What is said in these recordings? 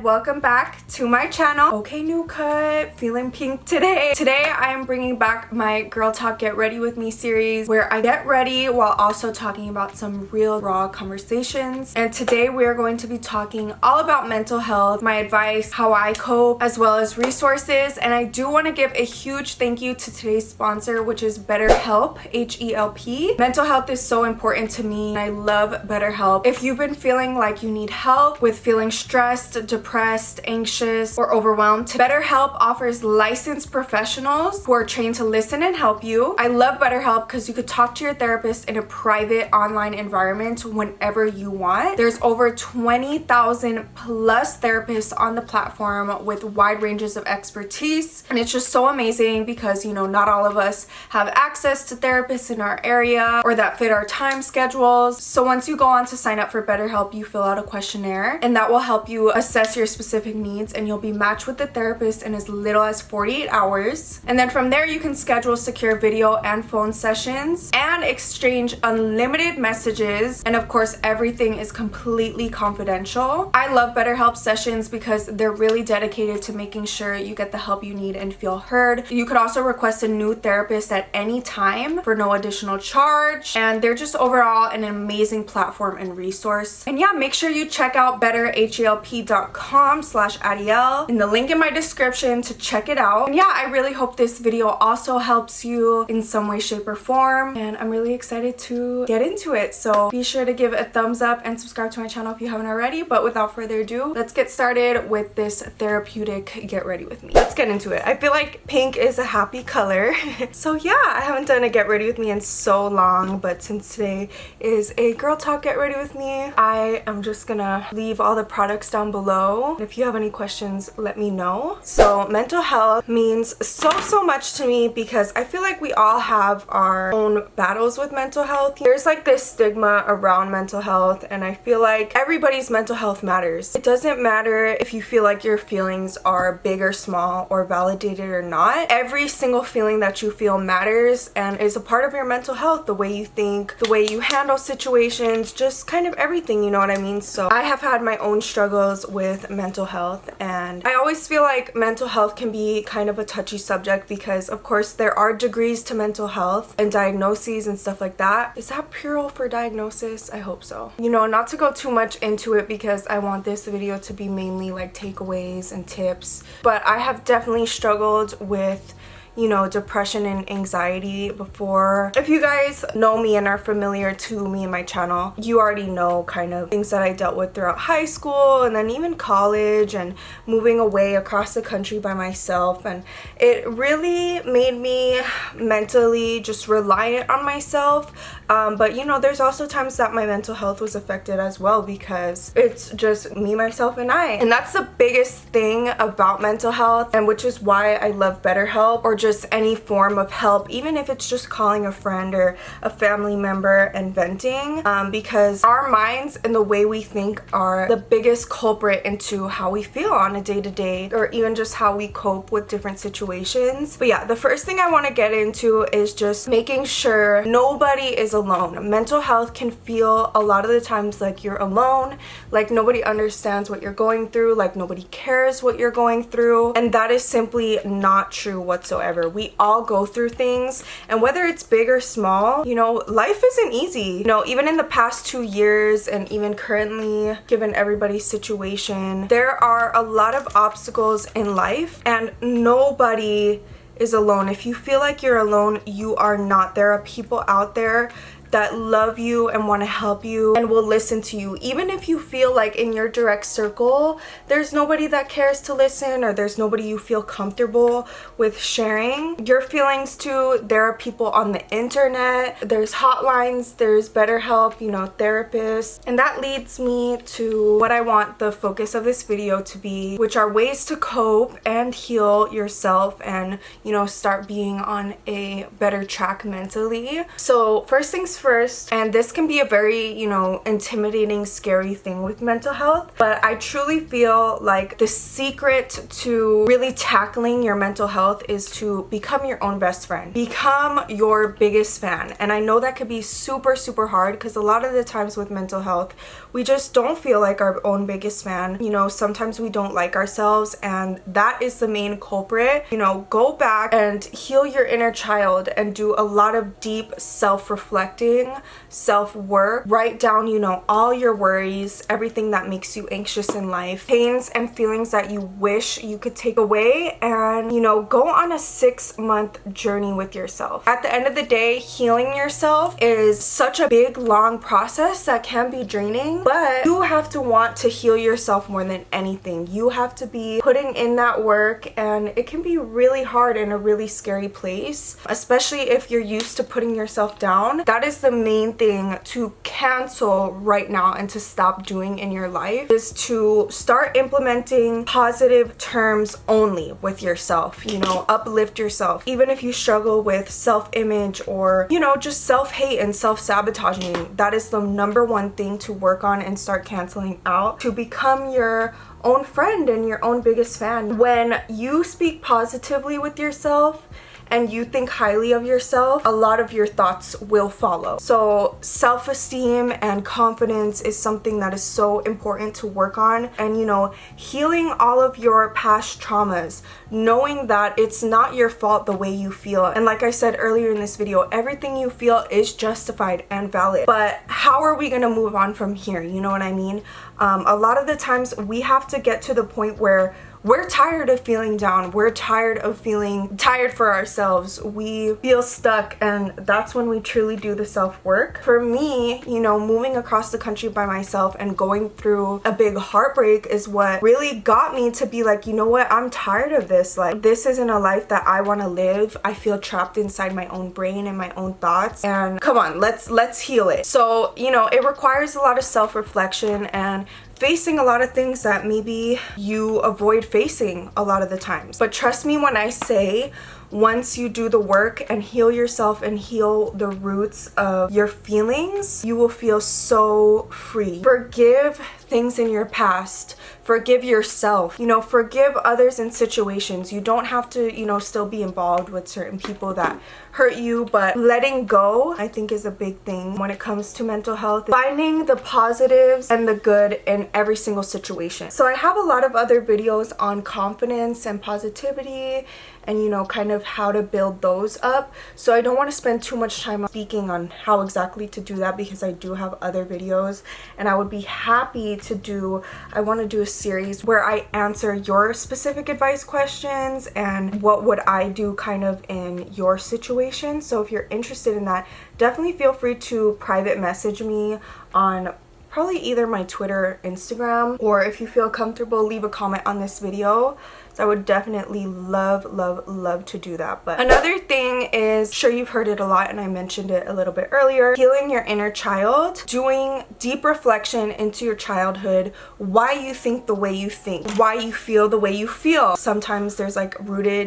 welcome back to my channel. Okay, new cut, feeling pink today. Today I am bringing back my Girl Talk Get Ready With Me series where I get ready while also talking about some real raw conversations. And today we are going to be talking all about mental health, my advice, how I cope, as well as resources. And I do want to give a huge thank you to today's sponsor, which is BetterHelp, H-E-L-P. Mental health is so important to me. I love BetterHelp. If you've been feeling like you need help with feeling stressed, depressed, anxious, or overwhelmed, BetterHelp offers licensed professionals who are trained to listen and help you. I love BetterHelp because you could talk to your therapist in a private online environment whenever you want. There's over 20,000 plus therapists on the platform with wide ranges of expertise, and it's just so amazing because, you know, not all of us have access to therapists in our area or that fit our time schedules. So once you go on to sign up for BetterHelp, you fill out a questionnaire, and that will help you assess your specific needs, and you'll be matched with the therapist in as little as 48 hours. And then from there you can schedule secure video and phone sessions and exchange unlimited messages, and of course everything is completely confidential. I love BetterHelp sessions because they're really dedicated to making sure you get the help you need and feel heard. You could also request a new therapist at any time for no additional charge, and they're just overall an amazing platform and resource. And yeah, make sure you check out betterhelp.com/Adyel in the link in my description to check it out. And yeah, I really hope this video also helps you in some way, shape, or form, and I'm really excited to get into it. So be sure to give a thumbs up and subscribe to my channel if you haven't already. But without further ado, let's get started with this therapeutic get ready with me. Let's get into it. I feel like pink is a happy color. So yeah, I haven't done a get ready with me in so long, but since today is a Girl Talk Get Ready With Me, I am just gonna leave all the products down below. If you have any questions, let me know. So mental health means so much to me because I feel like we all have our own battles with mental health. There's like this stigma around mental health, and I feel like everybody's mental health matters. It doesn't matter if you feel like your feelings are big or small or validated or not. Every single feeling that you feel matters and is a part of your mental health. The way you think, the way you handle situations, just kind of everything, you know what I mean? So I have had my own struggles with mental health, and I always feel like mental health can be kind of a touchy subject because of course there are degrees to mental health and diagnoses and stuff like that. Is that plural for diagnosis? I hope so. You know, not to go too much into it because I want this video to be mainly like takeaways and tips, but I have definitely struggled with, you know, depression and anxiety before. If you guys know me and are familiar to me and my channel, you already know kind of things that I dealt with throughout high school and then even college and moving away across the country by myself, and it really made me mentally just reliant on myself. But you know, there's also times that my mental health was affected as well because it's just me, myself, and I. And that's the biggest thing about mental health, and which is why I love BetterHelp, or just any form of help, even if it's just calling a friend or a family member and venting, because our minds and the way we think are the biggest culprit into how we feel on a day-to-day, or even just how we cope with different situations. But yeah, the first thing I want to get into is just making sure nobody is alone. Mental health can feel a lot of the times like you're alone, like nobody understands what you're going through, like nobody cares what you're going through, and that is simply not true whatsoever. We all go through things, and whether it's big or small, you know, life isn't easy. You know, even in the past 2 years and even currently, given everybody's situation, there are a lot of obstacles in life, and nobody is alone. If you feel like you're alone, you are not. There are people out there that love you and want to help you and will listen to you. Even if you feel like in your direct circle there's nobody that cares to listen, or there's nobody you feel comfortable with sharing your feelings to, there are people on the internet, there's hotlines, there's BetterHelp, you know, therapists. And that leads me to what I want the focus of this video to be, which are ways to cope and heal yourself and, you know, start being on a better track mentally. So first things things first, and this can be a very, you know, intimidating, scary thing with mental health, but I truly feel like the secret to really tackling your mental health is to become your own best friend. Become your biggest fan. And I know that could be super, super hard because a lot of the times with mental health, we just don't feel like our own biggest fan. You know, sometimes we don't like ourselves, and that is the main culprit. You know, go back and heal your inner child and do a lot of deep self-reflecting, self-work. Write down, you know, all your worries, everything that makes you anxious in life, pains and feelings that you wish you could take away, and, you know, go on a 6-month journey with yourself. At the end of the day, healing yourself is such a big, long process that can be draining, but you have to want to heal yourself more than anything. You have to be putting in that work, and it can be really hard in a really scary place, especially if you're used to putting yourself down. That is the main thing to cancel right now and to stop doing in your life, is to start implementing positive terms only with yourself. You know, uplift yourself. Even if you struggle with self-image or, you know, just self-hate and self-sabotaging, that is the number one thing to work on and start canceling out to become your own friend and your own biggest fan. When you speak positively with yourself and you think highly of yourself, a lot of your thoughts will follow. So self-esteem and confidence is something that is so important to work on. And, you know, healing all of your past traumas, knowing that it's not your fault the way you feel. And like I said earlier in this video, everything you feel is justified and valid. But how are we gonna move on from here? You know what I mean? A lot of the times we have to get to the point where we're tired of feeling down. We're tired of feeling tired for ourselves. We feel stuck, and that's when we truly do the self-work. For me, you know, moving across the country by myself and going through a big heartbreak is what really got me to be like, you know what, I'm tired of this. Like, this isn't a life that I want to live. I feel trapped inside my own brain and my own thoughts, and come on, let's heal it. So, you know, it requires a lot of self-reflection and facing a lot of things that maybe you avoid facing a lot of the times. But trust me when I say, once you do the work and heal yourself and heal the roots of your feelings, you will feel so free. Forgive things in your past. Forgive yourself. You know, forgive others in situations. You don't have to, you know, still be involved with certain people that hurt you, but letting go, I think, is a big thing when it comes to mental health. Finding the positives and the good in every single situation. So I have a lot of other videos on confidence and positivity and, you know, kind of how to build those up. So I don't want to spend too much time speaking on how exactly to do that, because I do have other videos, and I would be happy to do, I want to do a series where I answer your specific advice questions and what would I do kind of in your situation. So if you're interested in that, definitely feel free to private message me on probably either my Twitter or Instagram, or if you feel comfortable, leave a comment on this video. So I would definitely love to do that. But another thing is, sure, you've heard it a lot and I mentioned it a little bit earlier, healing your inner child, doing deep reflection into your childhood, why you think the way you think, why you feel the way you feel. Sometimes there's like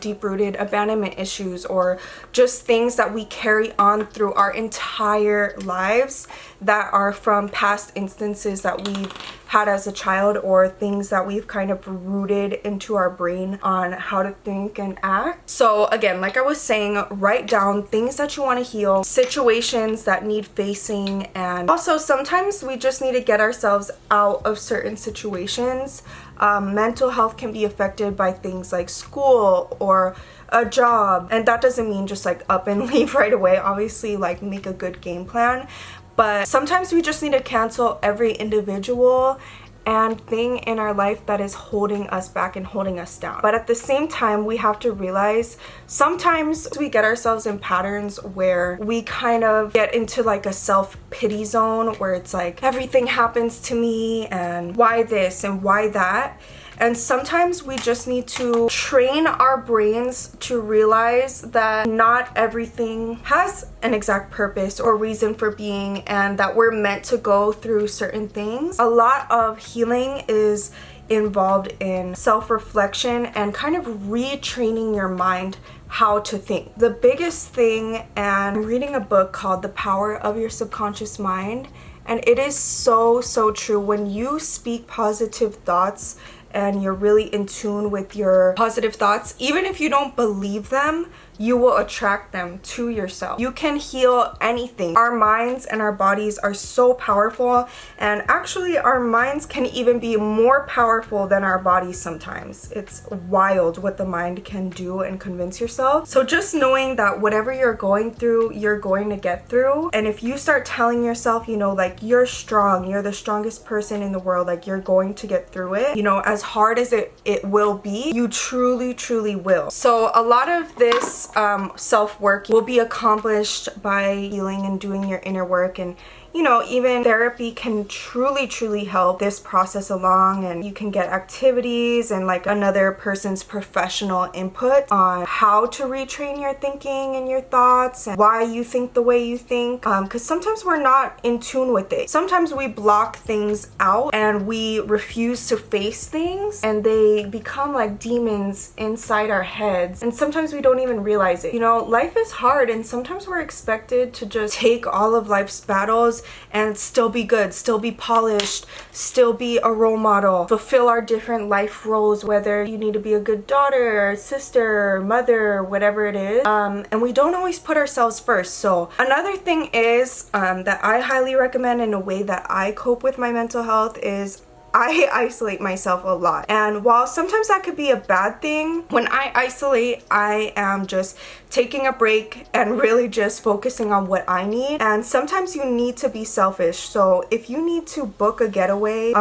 deep-rooted abandonment issues, or just things that we carry on through our entire lives that are from past instances that we've had as a child, or things that we've kind of rooted into our brain on how to think and act. So again, like I was saying, write down things that you want to heal, situations that need facing, and also sometimes we just need to get ourselves out of certain situations. Mental health can be affected by things like school or a job, and that doesn't mean just like up and leave right away. Obviously, like, make a good game plan. But sometimes we just need to cancel every individual and thing in our life that is holding us back and holding us down. But at the same time, we have to realize sometimes we get ourselves in patterns where we kind of get into like a self-pity zone where it's like, everything happens to me and why this and why that. And sometimes we just need to train our brains to realize that not everything has an exact purpose or reason for being, and that we're meant to go through certain things. A lot of healing is involved in self-reflection and kind of retraining your mind how to think. The biggest thing, and I'm reading a book called The Power of Your Subconscious Mind, and it is so true. When you speak positive thoughts and you're really in tune with your positive thoughts, even if you don't believe them, you will attract them to yourself. You can heal anything. Our minds and our bodies are so powerful, and actually our minds can even be more powerful than our bodies sometimes. It's wild what the mind can do and convince yourself. So just knowing that whatever you're going through, you're going to get through. And if you start telling yourself, you know, like, you're strong, you're the strongest person in the world, like, you're going to get through it, you know, as hard as it will be, you truly will. So a lot of this self-work will be accomplished by healing and doing your inner work, and you know, even therapy can truly help this process along, and you can get activities and like another person's professional input on how to retrain your thinking and your thoughts and why you think the way you think, because sometimes we're not in tune with it. Sometimes we block things out and we refuse to face things, and they become like demons inside our heads, and sometimes we don't even realize it. You know, life is hard, and sometimes we're expected to just take all of life's battles and still be good, still be polished, still be a role model, fulfill our different life roles, whether you need to be a good daughter, sister, mother, whatever it is, and we don't always put ourselves first. So another thing is that I highly recommend in a way that I cope with my mental health is I isolate myself a lot. And while sometimes that could be a bad thing, when I isolate, I am just taking a break and really just focusing on what I need. And sometimes you need to be selfish. So if you need to book a getaway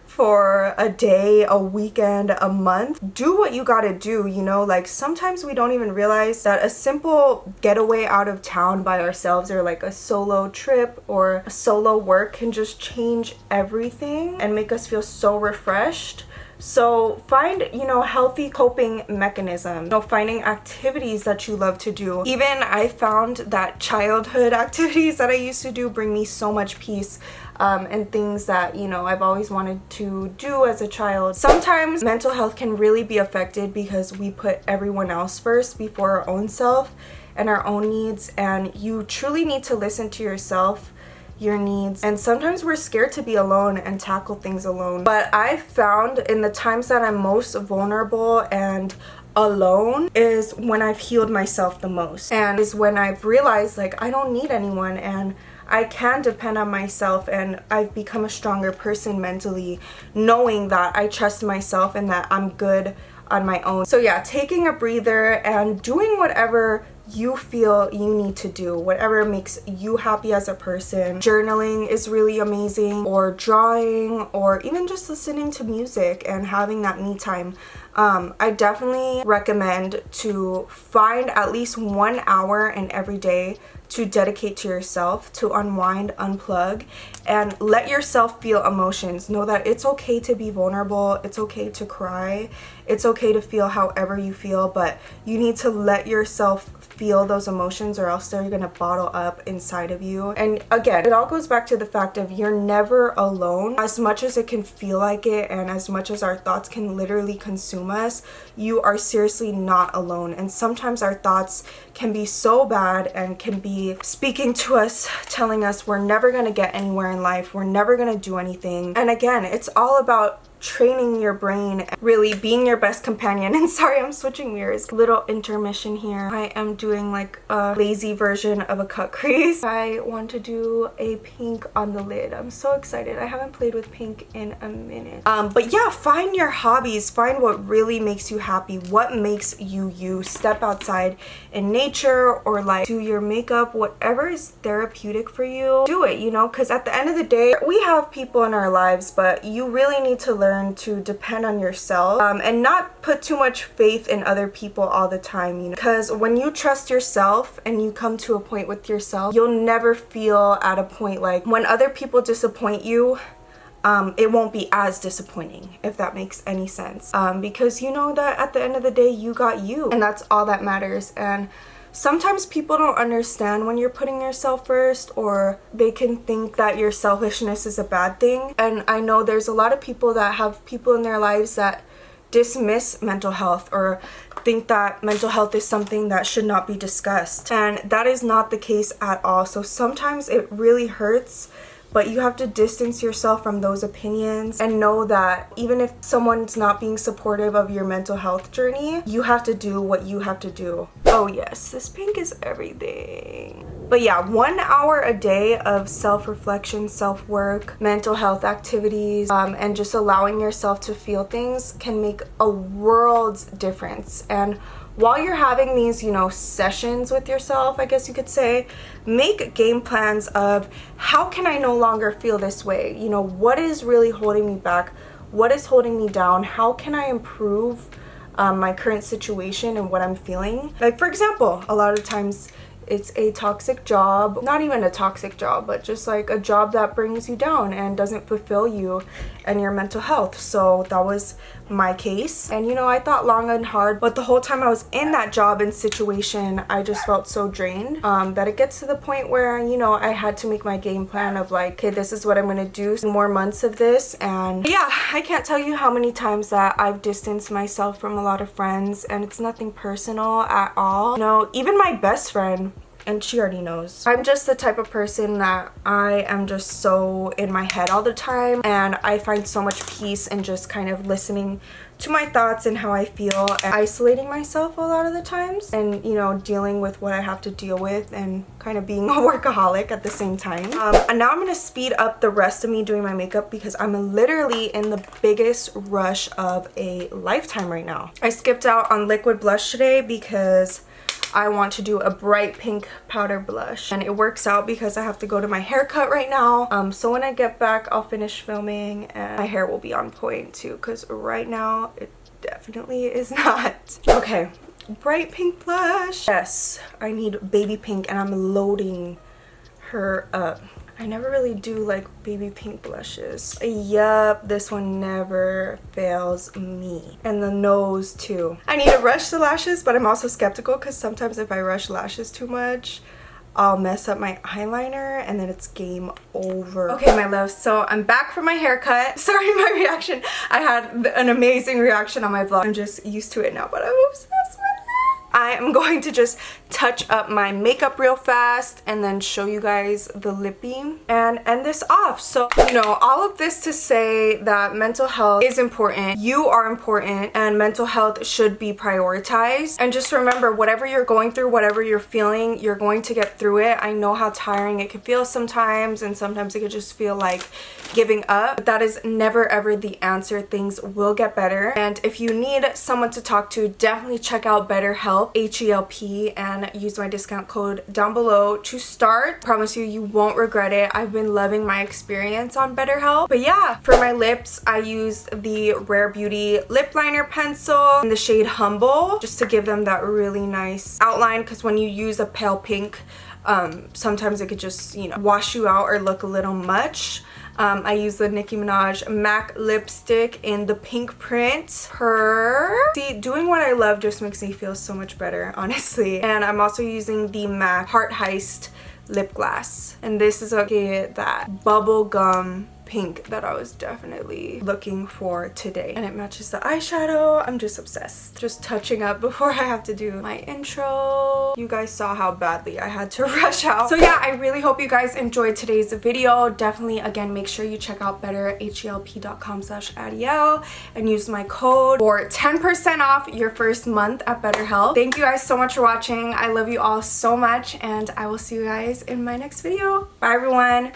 for a day, a weekend, a month, do what you gotta do, you know? Like, sometimes we don't even realize that a simple getaway out of town by ourselves, or like a solo trip or a solo work, can just change everything and make us feel so refreshed. So find, you know, healthy coping mechanisms, you know, finding activities that you love to do. Even I found that childhood activities that I used to do bring me so much peace, and things that, you know, I've always wanted to do as a child. Sometimes mental health can really be affected because we put everyone else first before our own self and our own needs, and you truly need to listen to yourself, your needs, and sometimes we're scared to be alone and tackle things alone. But I found in the times that I'm most vulnerable and alone is when I've healed myself the most, and is when I've realized, like, I don't need anyone and I can depend on myself, and I've become a stronger person mentally, knowing that I trust myself and that I'm good on my own. So yeah, taking a breather and doing whatever you feel you need to do, whatever makes you happy as a person. Journaling is really amazing, or drawing, or even just listening to music and having that me time. I definitely recommend to find at least 1 hour in every day to dedicate to yourself, to unwind, unplug, and let yourself feel emotions. Know that it's okay to be vulnerable, it's okay to cry, it's okay to feel however you feel, but you need to let yourself feel those emotions, or else they're gonna bottle up inside of you. And again, it all goes back to the fact of you're never alone. As much as it can feel like it, and as much as our thoughts can literally consume us, you are seriously not alone. And sometimes our thoughts can be so bad and can be speaking to us, telling us we're never gonna get anywhere in life, we're never gonna do anything. And again, it's all about training your brain, really being your best companion. And sorry, I'm switching mirrors. Little intermission here. I am doing like a lazy version of a cut crease. I want to do a pink on the lid. I'm so excited. I haven't played with pink in a minute. But yeah, find your hobbies. Find what really makes you happy. What makes you you. Step outside in nature, or like do your makeup. Whatever is therapeutic for you, do it, you know, because at the end of the day, we have people in our lives, but you really need to learn to depend on yourself, and not put too much faith in other people all the time, you know, because when you trust yourself and you come to a point with yourself, you'll never feel at a point like when other people disappoint you. It won't be as disappointing, if that makes any sense, because you know that at the end of the day you got you, and that's all that matters. And sometimes people don't understand when you're putting yourself first, or they can think that your selfishness is a bad thing. And I know there's a lot of people that have people in their lives that dismiss mental health or think that mental health is something that should not be discussed, and that is not the case at all. So sometimes it really hurts, but you have to distance yourself from those opinions and know that even if someone's not being supportive of your mental health journey, you have to do what you have to do. Oh yes, this pink is everything. But yeah, 1 hour a day of self-reflection, self-work, mental health activities, and just allowing yourself to feel things can make a world's difference. And while you're having these, sessions with yourself, I guess you could say, make game plans of how can I no longer feel this way? What is really holding me back? What is holding me down? How can I improve my current situation and what I'm feeling? Like, for example, a lot of times it's a toxic job, not even a toxic job, but just like a job that brings you down and doesn't fulfill you and your mental health. So that was my case, and I thought long and hard, but the whole time I was in that job and situation, I just felt so drained that it gets to the point where I had to make my game plan of like, okay, this is what I'm gonna do, some more months of this. And yeah, I can't tell you how many times that I've distanced myself from a lot of friends, and it's nothing personal at all. Even my best friend, and she already knows, I'm just the type of person that I am just so in my head all the time, and I find so much peace in just kind of listening to my thoughts and how I feel, and isolating myself a lot of the times, and dealing with what I have to deal with, and kind of being a workaholic at the same time. And now I'm gonna speed up the rest of me doing my makeup because I'm literally in the biggest rush of a lifetime right now. I skipped out on liquid blush today because I want to do a bright pink powder blush, and it works out because I have to go to my haircut right now. So when I get back, I'll finish filming and my hair will be on point too, because right now it definitely is not. Okay, bright pink blush. Yes, I need baby pink, and I'm loading her up. I never really do like baby pink blushes. Yup, this one never fails me. And the nose too. I need to rush the lashes, but I'm also skeptical because sometimes if I rush lashes too much, I'll mess up my eyeliner and then it's game over. Okay, my loves, so I'm back from my haircut. Sorry, my reaction. I had an amazing reaction on my vlog. I'm just used to it now, but I'm obsessed with it. I am going to just touch up my makeup real fast and then show you guys the lipping and end this off. So, all of this to say that mental health is important. You are important, and mental health should be prioritized. And just remember, whatever you're going through, whatever you're feeling, you're going to get through it. I know how tiring it can feel sometimes, and sometimes it could just feel like giving up, but that is never ever the answer. Things will get better. And if you need someone to talk to, definitely check out BetterHelp, H-E-L-P, and use my discount code down below to start. Promise you won't regret it. I've been loving my experience on BetterHelp. But yeah, for my lips, I used the Rare Beauty lip liner pencil in the shade Humble, just to give them that really nice outline, because when you use a pale pink, sometimes it could just, wash you out or look a little much. I use the Nicki Minaj MAC lipstick in the pink print. See, doing what I love just makes me feel so much better, honestly. And I'm also using the MAC Heart Heist lip gloss. And this is that bubble gum pink that I was definitely looking for today, and it matches the eyeshadow. I'm just obsessed. Just touching up before I have to do my intro. You guys saw how badly I had to rush out. So yeah, I really hope you guys enjoyed today's video. Definitely, again, make sure you check out betterhelp.com/Adyel and use my code for 10% off your first month at BetterHelp. Thank you guys so much for watching. I love you all so much, and I will see you guys in my next video. Bye everyone.